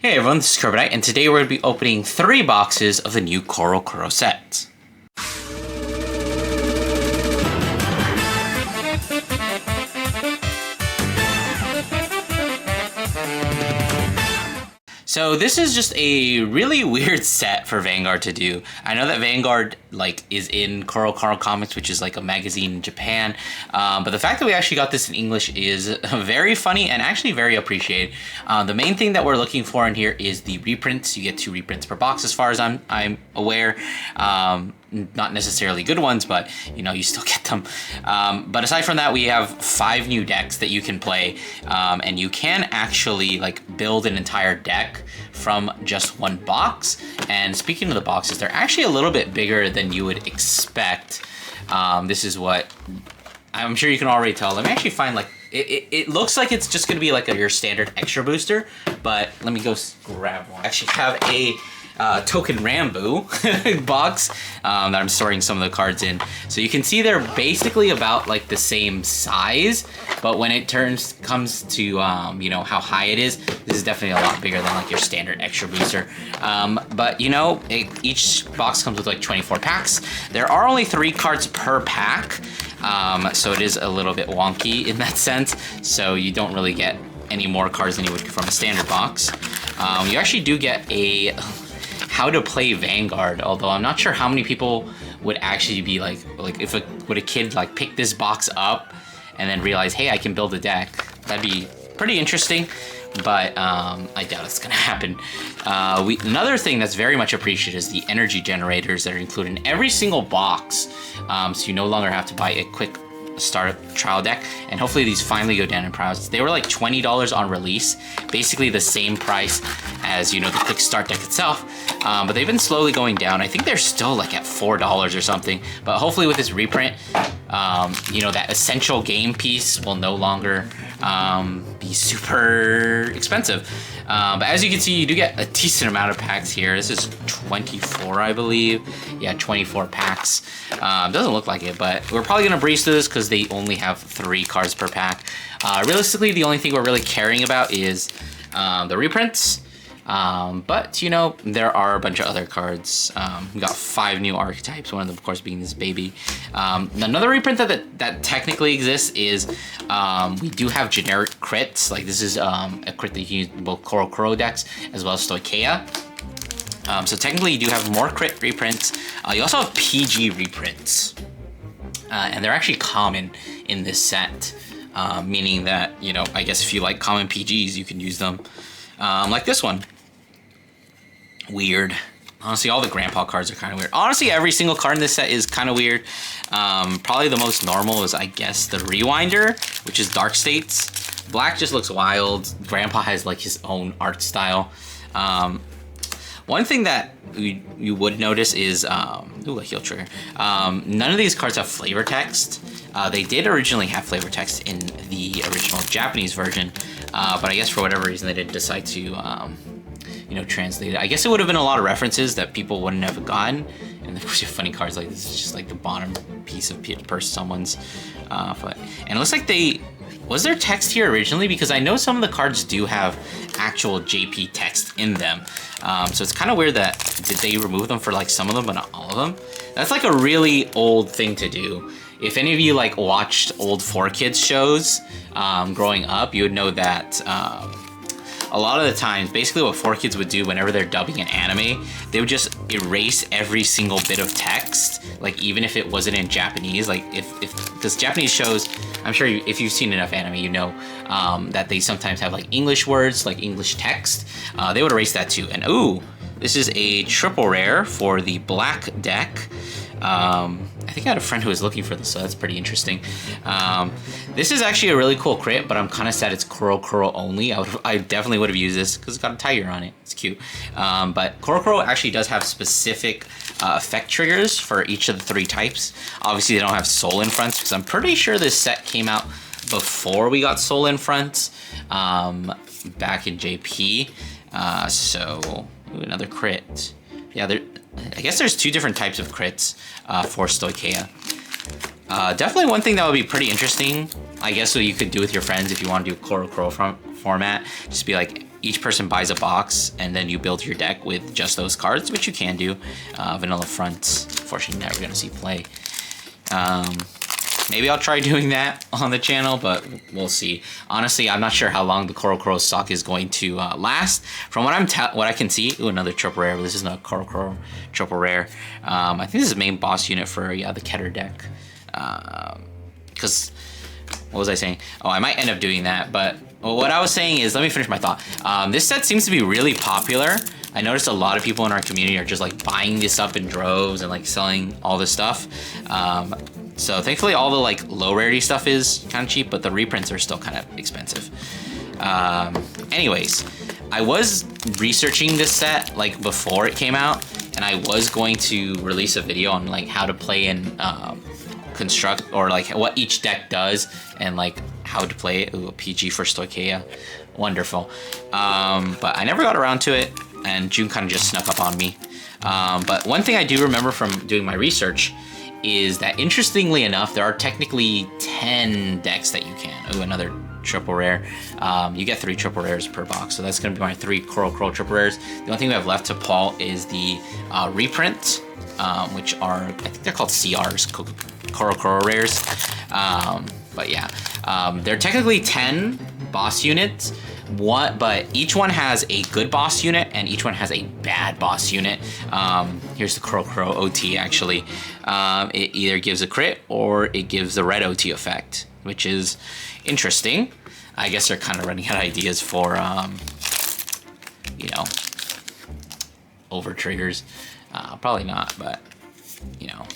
Hey everyone, this is CoroCoro, and today we're going to be opening 3 boxes of the new CoroCoro set. So this is just a really weird set for Vanguard to do. I know that Vanguard is in CoroCoro Comics, which is like a magazine in Japan, but the fact that we actually got this in English is very funny and actually very appreciated. The main thing that we're looking for in here is the reprints. You get 2 reprints per box as far as I'm aware. Not necessarily good ones, but you still get them. But aside from that, we have 5 new decks that you can play, and you can actually build an entire deck from just 1 box. And speaking of the boxes, they're actually a little bit bigger than you would expect. This is what I'm sure you can already tell. Let me actually find it looks like it's just gonna be your standard extra booster, but let me go grab one. I actually have a token Rambo box that I'm storing some of the cards in. So you can see they're basically about the same size, but when it comes to how high it is, this is definitely a lot bigger than your standard extra booster. But each box comes with 24 packs. There are only 3 cards per pack, so it is a little bit wonky in that sense. So you don't really get any more cards than you would from a standard box. You actually do get a how to play Vanguard, although I'm not sure how many people would actually be would a kid pick this box up and then realize, hey, I can build a deck. That'd be pretty interesting, but I doubt it's gonna happen. Another thing that's very much appreciated is the energy generators that are included in every single box, so you no longer have to buy a quick startup trial deck, and hopefully these finally go down in price. They were $20 on release, basically the same price as the quick start deck itself, but they've been slowly going down. I think they're still at $4 or something, but hopefully with this reprint, that essential game piece will no longer be super expensive. But as you can see, you do get a decent amount of packs here. This is 24, I believe. Yeah, 24 packs. Doesn't look like it, but we're probably gonna breeze through this because they only have 3 cards per pack. Realistically, the only thing we're really caring about is the reprints. But there are a bunch of other cards. We got 5 new archetypes, one of them of course being this baby. Another reprint that technically exists is we do have generic crits. This is a crit that you can use in both CoroCoro decks as well as Stoicheia. So technically you do have more crit reprints. You also have PG reprints, and they're actually common in this set, meaning that I guess if you like common PGs, you can use them. Like this one. Weird. Honestly, all the grandpa cards are kind of weird. Honestly, every single card in this set is kind of weird. Probably the most normal is, I guess, the Rewinder, which is Dark States. Black just looks wild. Grandpa has his own art style. One thing that you would notice is, ooh, a heal trigger. None of these cards have flavor text. They did originally have flavor text in the original Japanese version, but I guess for whatever reason they didn't decide to, translate it. I guess it would have been a lot of references that people wouldn't have gotten, and there's funny cards like this. Is just the bottom piece of someone's foot. And it looks like was there text here originally? Because I know some of the cards do have actual JP text in them. So it's kind of weird that did they remove them for some of them but not all of them? That's a really old thing to do. If any of you watched old 4Kids shows growing up, you would know that a lot of the times, basically what 4Kids would do whenever they're dubbing an anime, they would just erase every single bit of text, even if it wasn't in Japanese. Because Japanese shows, I'm sure if you've seen enough anime, you know that they sometimes have English words, English text. They would erase that too. And ooh, this is a triple rare for the black deck. I think I had a friend who was looking for this, so that's pretty interesting. This is actually a really cool crit, but I'm kind of sad it's CoroCoro only. I definitely would have used this because it's got a tiger on it. It's cute. But CoroCoro actually does have specific effect triggers for each of the 3 types. Obviously, they don't have soul in fronts because I'm pretty sure this set came out before we got soul in fronts back in JP. So ooh, another crit. Yeah, I guess there's 2 different types of crits for Stoicheia. Definitely one thing that would be pretty interesting, I guess, what you could do with your friends if you want to do CoroCoro format. Just be each person buys a box, and then you build your deck with just those cards, which you can do. Vanilla Front, unfortunately, never gonna see play. Maybe I'll try doing that on the channel, but we'll see. Honestly, I'm not sure how long the CoroCoro stock is going to last. From what I can see, ooh, another triple rare. But this is not CoroCoro triple rare. I think this is the main boss unit for the Keter deck. Because what was I saying? Oh, I might end up doing that. But what I was saying is, let me finish my thought. This set seems to be really popular. I noticed a lot of people in our community are just like buying this up in droves and like selling all this stuff. So thankfully all the like low rarity stuff is kind of cheap, but the reprints are still kind of expensive. Anyways, I was researching this set like before it came out, and I was going to release a video on like how to play and construct, or like what each deck does and like how to play it. Ooh, a PG for Stoicheia. Wonderful. But I never got around to it, and June kind of just snuck up on me. But one thing I do remember from doing my research is that, interestingly enough, there are technically 10 decks that you can. Ooh, another triple rare. You get 3 triple rares per box, so that's going to be my 3 CoroCoro triple rares. The only thing we have left to pull is the reprint, which are, I think they're called CRs, CoroCoro rares. But yeah, they're technically 10 boss units. But each one has a good boss unit and each one has a bad boss unit. Here's the CoroCoro OT actually. It either gives a crit or it gives the red OT effect, which is interesting. I guess they're kind of running out of ideas for, you know, over triggers. Probably not, but, you know.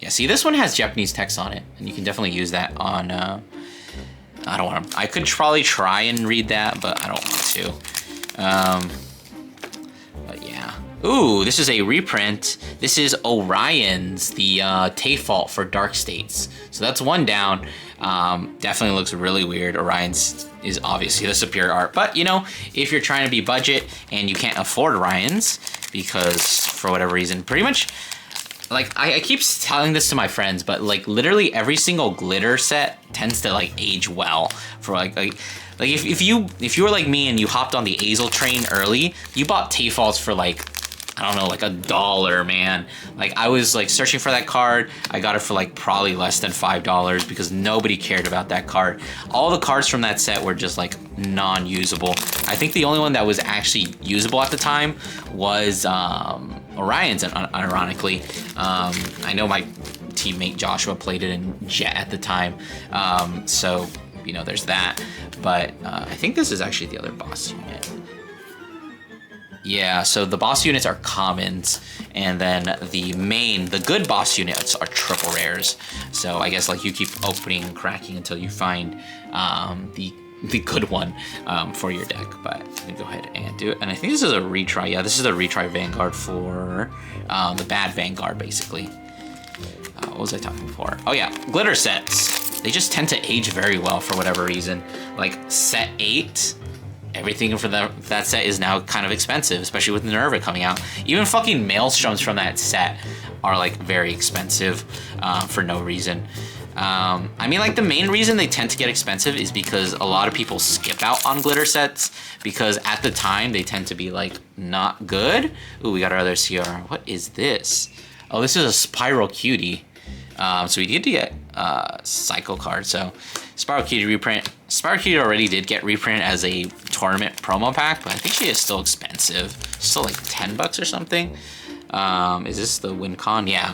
Yeah, see, this one has Japanese text on it, and you can definitely use that on... I don't want to. I could probably try and read that, but I don't want to. But yeah. Ooh, this is a reprint. This is Orion's, the Tayfault for Dark States. So that's one down. Definitely looks really weird. Orion's is obviously the superior art, but you know, if you're trying to be budget and you can't afford Orion's because for whatever reason, pretty much. Like, I keep telling this to my friends, but like literally every single glitter set tends to like age well for like if you were like me and you hopped on the Azel train early, you bought Tayfaults for like, I don't know, like $1, man. Like, I was like searching for that card. I got it for like probably less than $5 because nobody cared about that card. All the cards from that set were just like non-usable. I think the only one that was actually usable at the time was Orion's, ironically. I know my teammate Joshua played it in Jet at the time. So, you know, there's that. But I think this is actually the other boss unit. Yeah, so the boss units are commons, and then the good boss units are triple rares. So I guess like you keep opening and cracking until you find the good one for your deck. But let me go ahead and do it. And I think this is a retry. Yeah, this is a retry Vanguard for the bad Vanguard, basically. What was I talking before? Oh yeah, glitter sets. They just tend to age very well for whatever reason. Like set 8. Everything for that set is now kind of expensive, especially with Minerva coming out. Even fucking Maelstroms from that set are like very expensive for no reason. I mean, like the main reason they tend to get expensive is because a lot of people skip out on glitter sets because at the time they tend to be like not good. Ooh, we got our other CR. What is this? Oh, this is a Spiral Cutie. So we need to get cycle card. So Spiral Cutie reprint. Spiral Cutie already did get reprint as a tournament promo pack, but I think she is still expensive. Still like $10 or something. Is this the WinCon? Yeah.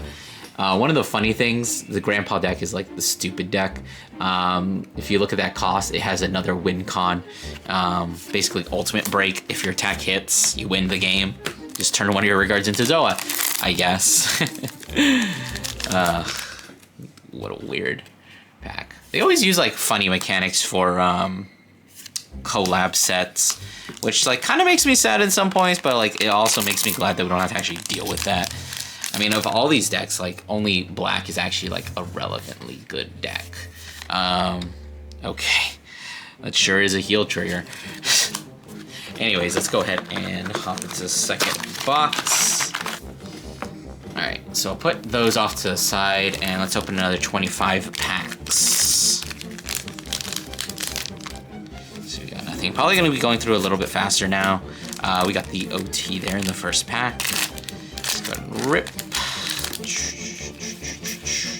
One of the funny things, the Grandpa deck is like the stupid deck. If you look at that cost, it has another WinCon. Basically ultimate break. If your attack hits, you win the game. Just turn one of your regards into Zoa, I guess. What a weird pack. They always use like funny mechanics for collab sets, which like kind of makes me sad in some points, but like it also makes me glad that we don't have to actually deal with that. I mean, of all these decks, like only black is actually like a relevantly good deck. Okay, that sure is a heal trigger. Anyways, let's go ahead and hop into the second box. Alright, so I'll put those off to the side and let's open another 25 packs. So we got nothing nothing. Probably going to be going through a little bit faster now. We got the OT there in the first pack. Let's go ahead and rip.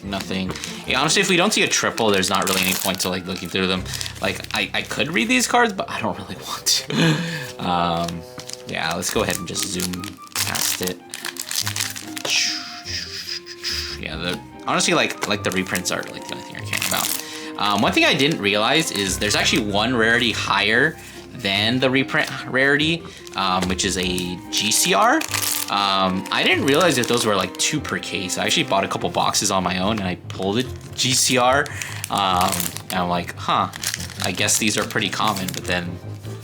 Nothing. Yeah, honestly, if we don't see a triple, there's not really any point to like looking through them. Like, I could read these cards, but I don't really want to. Yeah, let's go ahead and just zoom past it. Yeah, honestly, like the reprints are like the only thing I care about. One thing I didn't realize is there's actually one rarity higher than the reprint rarity, which is a GCR. I didn't realize that those were like 2 per case. I actually bought a couple boxes on my own and I pulled a GCR. And I'm like, huh, I guess these are pretty common. But then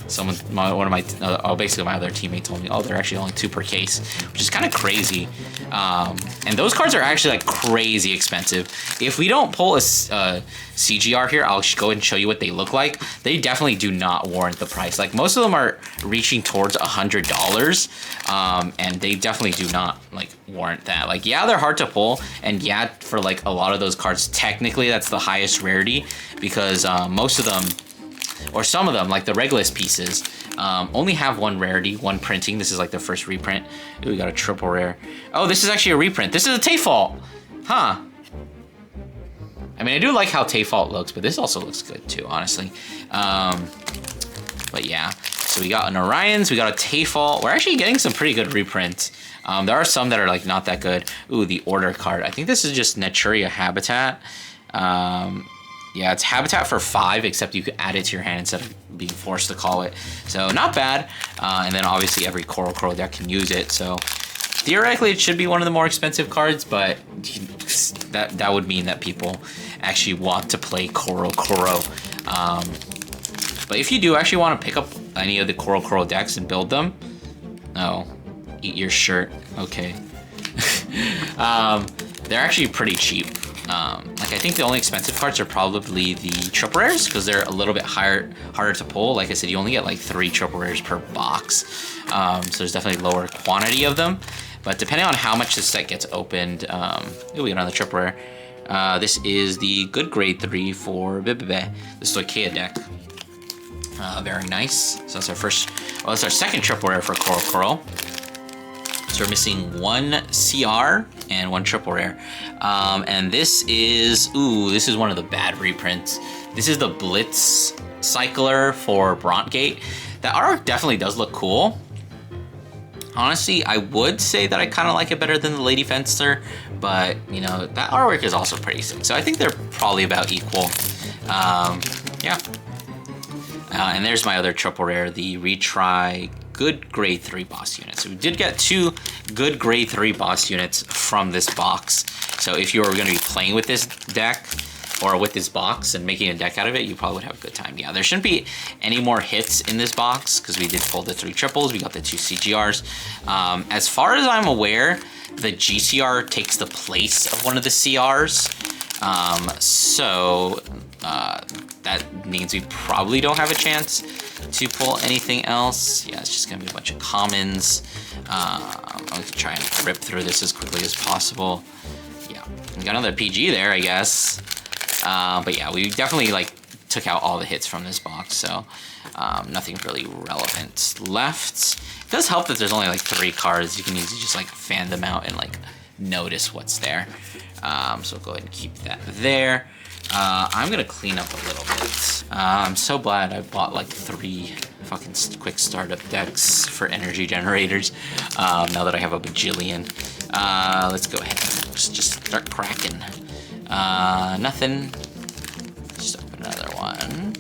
basically my other teammate told me, oh, they're actually only 2 per case, which is kind of crazy. And those cards are actually like crazy expensive. If we don't pull a CGR here, I'll go ahead and show you what they look like. They definitely do not warrant the price. Like most of them are reaching towards $100, and they definitely do not like warrant that. Like, yeah, they're hard to pull, and yeah, for like a lot of those cards, technically that's the highest rarity because most of them, or some of them, like the Regulus pieces, only have 1 rarity, 1 printing. This is like the first reprint. Ooh, we got a triple rare. Oh, this is actually a reprint. This is a Tayfault. Huh. I mean, I do like how Tayfault looks, but this also looks good too, honestly. But yeah, so we got an Orion's, we got a Tayfault. We're actually getting some pretty good reprints. There are some that are like not that good. Ooh, the Order card. I think this is just Naturia Habitat. Yeah, it's Habitat for 5, except you could add it to your hand instead of being forced to call it. So not bad. And then obviously every CoroCoro deck can use it. So theoretically it should be one of the more expensive cards, but that would mean that people actually want to play CoroCoro. But if you do actually want to pick up any of the CoroCoro decks and build them, oh, eat your shirt. Okay. They're actually pretty cheap. Like I think the only expensive cards are probably the triple rares because they're a little bit harder to pull. Like I said, you only get like 3 triple rares per box, so there's definitely lower quantity of them. But depending on how much this set gets opened, we got another triple rare. This is the good grade 3 for the Stoicheia deck. Very nice. So that's our first. Well, that's our second triple rare for CoroCoro. So we're missing 1 CR and 1 triple rare. And this is one of the bad reprints. This is the Blitz Cycler for Brontgate. That art definitely does look cool. Honestly, I would say that I kind of like it better than the Lady Fencer, but you know, that artwork is also pretty sick. So I think they're probably about equal. Yeah. And there's my other triple rare, the Retry good grade 3 boss units. So we did get 2 good grade 3 boss units from this box. So if you were going to be playing with this deck or with this box and making a deck out of it, you probably would have a good time. Yeah, there shouldn't be any more hits in this box because we did pull the 3 triples. We got the 2 CGRs. As far as I'm aware, the GCR takes the place of one of the CRs. That means we probably don't have a chance to pull anything else. Yeah, it's just gonna be a bunch of commons. I'm gonna try and rip through this as quickly as possible. Yeah, we got another PG there, I guess. But yeah, we definitely like took out all the hits from this box, so nothing really relevant left. It does help that there's only like 3 cards. You can easily just like fan them out and like notice what's there. So go ahead and keep that there. I'm gonna clean up a little bit. I'm so glad I bought like 3 fucking quick startup decks for energy generators. Now that I have a bajillion. Let's go ahead and just start cracking. Nothing. Just open another one.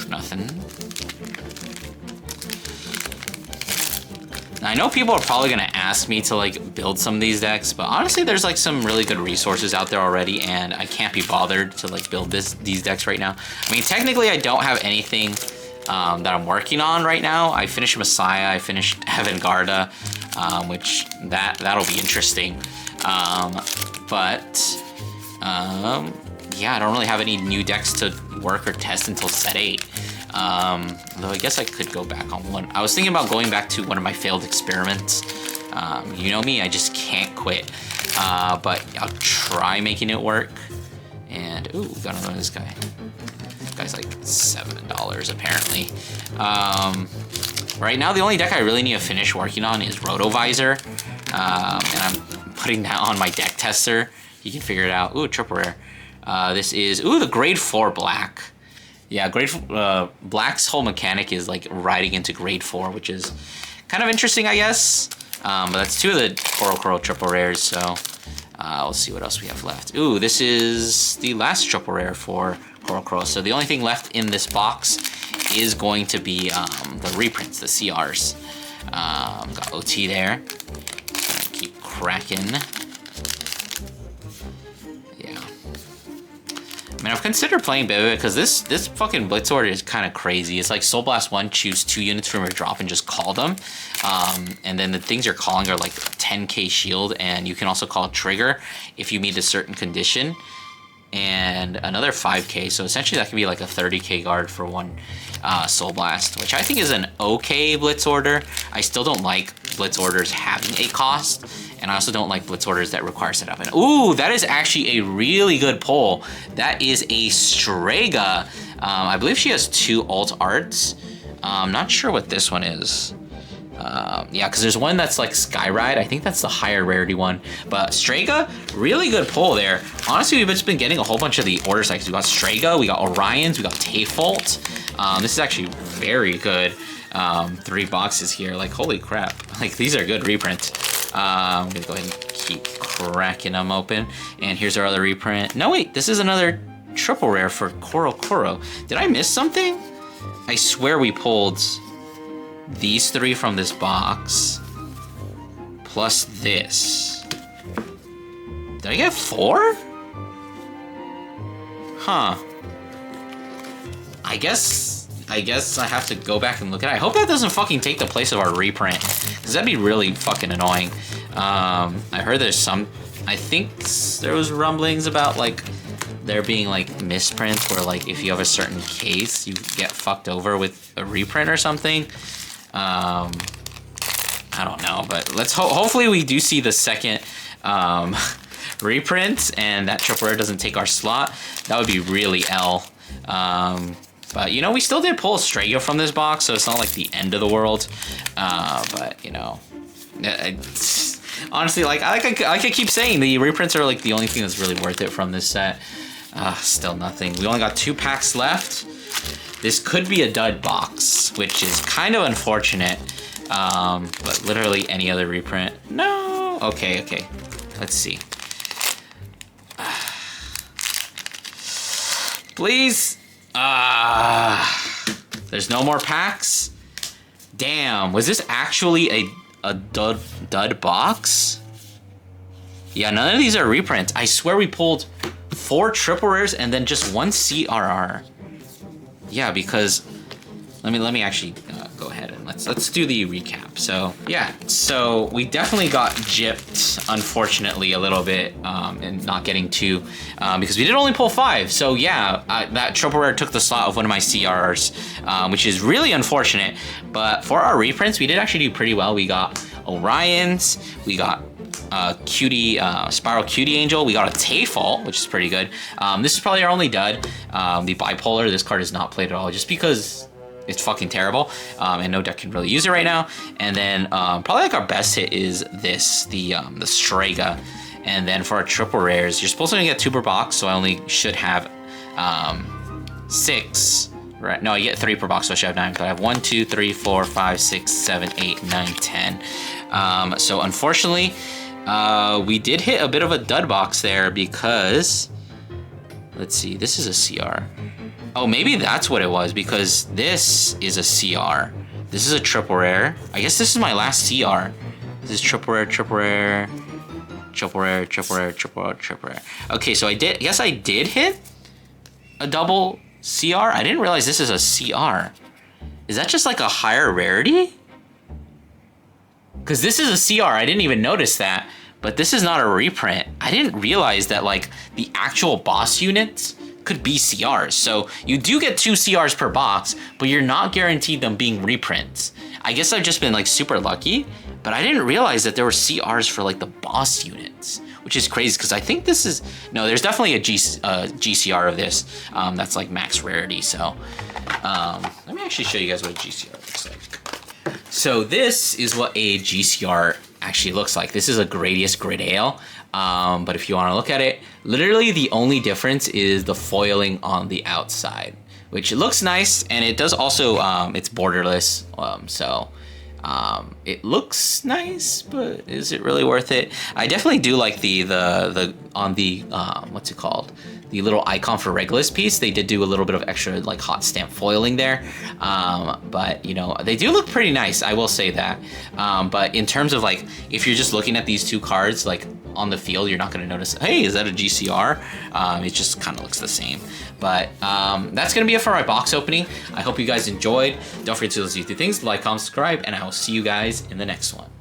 Nothing. Now, I know people are probably gonna ask me to like build some of these decks, but honestly, there's like some really good resources out there already, and I can't be bothered to like build these decks right now. I mean, technically, I don't have anything that I'm working on right now. I finished Messiah, I finished Avangarda, which that'll be interesting. Yeah, I don't really have any new decks to work or test until set 8. Though I guess I could go back on one. I was thinking about going back to one of my failed experiments. You know me, I just can't quit. But I'll try making it work. And, ooh, we got another one of this guy. That guy's like $7 apparently. Right now, the only deck I really need to finish working on is Rotovisor. And I'm putting that on my deck tester. You can figure it out. Ooh, triple rare. This is, ooh, the grade 4 black. Yeah, black's whole mechanic is like riding into grade 4, which is kind of interesting, I guess. But that's 2 of the CoroCoro triple rares, so we'll see what else we have left. Ooh, this is the last triple rare for CoroCoro. So the only thing left in this box is going to be the reprints, the CRs. Got OT there. Just gonna keep cracking. Yeah. I mean, I've considered playing Bebe because this fucking Blitz order is kind of crazy. It's like Soul Blast 1, choose 2 units from your drop and just call them. And then the things you're calling are like 10k shield, and you can also call Trigger if you meet a certain condition. And another 5k, so essentially that could be like a 30k guard for 1 Soul Blast, which I think is an okay Blitz order. I still don't like Blitz orders having a cost, and I also don't like Blitz orders that require setup. And ooh, that is actually a really good pull. That is a Strega. I believe she has 2 alt arts. I'm not sure what this one is. Yeah, because there's one that's like Skyride. I think that's the higher rarity one. But Strega, really good pull there. Honestly, we've just been getting a whole bunch of the order cycles. We got Strega, we got Orions, we got Tayfault. This is actually very good. 3 boxes here. Like, holy crap. Like, these are good reprints. I'm going to go ahead and keep cracking them open. And here's our other reprint. No, wait, this is another triple rare for CoroCoro. Did I miss something? I swear we pulled these 3 from this box, plus this. Did I get 4? Huh. I guess I have to go back and look at it. I hope that doesn't fucking take the place of our reprint, because that'd be really fucking annoying. I heard there's some, I think there was rumblings about like there being like misprints where like if you have a certain case, you get fucked over with a reprint or something. I don't know, but let's hopefully we do see the second reprint and that triple rare doesn't take our slot. That would be really L. But you know, we still did pull a Strega from this box, so it's not like the end of the world. But you know, honestly, like I could keep saying, the reprints are like the only thing that's really worth it from this set. Still nothing. We only got 2 packs left. This could be a dud box, which is kind of unfortunate. But literally any other reprint. No. Okay. Let's see. Please. There's no more packs. Damn. Was this actually a dud box? Yeah, none of these are reprints. I swear we pulled 4 triple rares and then just 1 CRR. Yeah, because let me actually go ahead and let's do the recap. So yeah, so we definitely got gypped, unfortunately, a little bit, and not getting 2, because we did only pull 5. So yeah, that triple rare took the slot of one of my CRs, which is really unfortunate. But for our reprints, we did actually do pretty well. We got Orions, we got Cutie, Spiral Cutie Angel. We got a Tayfault, which is pretty good. This is probably our only dud. The Bipolar, this card is not played at all, just because it's fucking terrible, and no deck can really use it right now. And then probably like our best hit is this, the Strega. And then for our triple rares, you're supposed to only get 2 per box, so I only should have 6. Right? No, you get 3 per box, so I should have 9. But I have 1, 2, 3, 4, 5, 6, 7, 8, 9, 10. So unfortunately, we did hit a bit of a dud box there because, let's see, this is a CR. Oh, maybe that's what it was, because this is a CR. This is a triple rare. I guess this is my last CR. This is triple rare, triple rare, triple rare, triple rare, triple rare, triple rare. Okay, so I guess I did hit a double CR. I didn't realize this is a CR. Is that just like a higher rarity? Because this is a CR, I didn't even notice that. But this is not a reprint. I didn't realize that like the actual boss units could be CRs. So you do get 2 CRs per box, but you're not guaranteed them being reprints. I guess I've just been like super lucky, but I didn't realize that there were CRs for like the boss units, which is crazy because I think this is, no, there's definitely a GCR of this that's like max rarity. So let me actually show you guys what a GCR looks like. So this is what a GCR actually looks like. This is a Gradius Grid Ale. But if you want to look at it, literally the only difference is the foiling on the outside, which looks nice, and it does also, it's borderless, so it looks nice, but is it really worth it? I definitely do like the on the, what's it called? The little icon for Regulus piece, they did do a little bit of extra like hot stamp foiling there. But you know, they do look pretty nice, I will say that. But in terms of like, if you're just looking at these 2 cards, like on the field, you're not gonna notice, hey, is that a GCR? It just kind of looks the same. But that's gonna be it for my box opening. I hope you guys enjoyed. Don't forget to do these 2 things, like, comment, subscribe, and I will see you guys in the next one.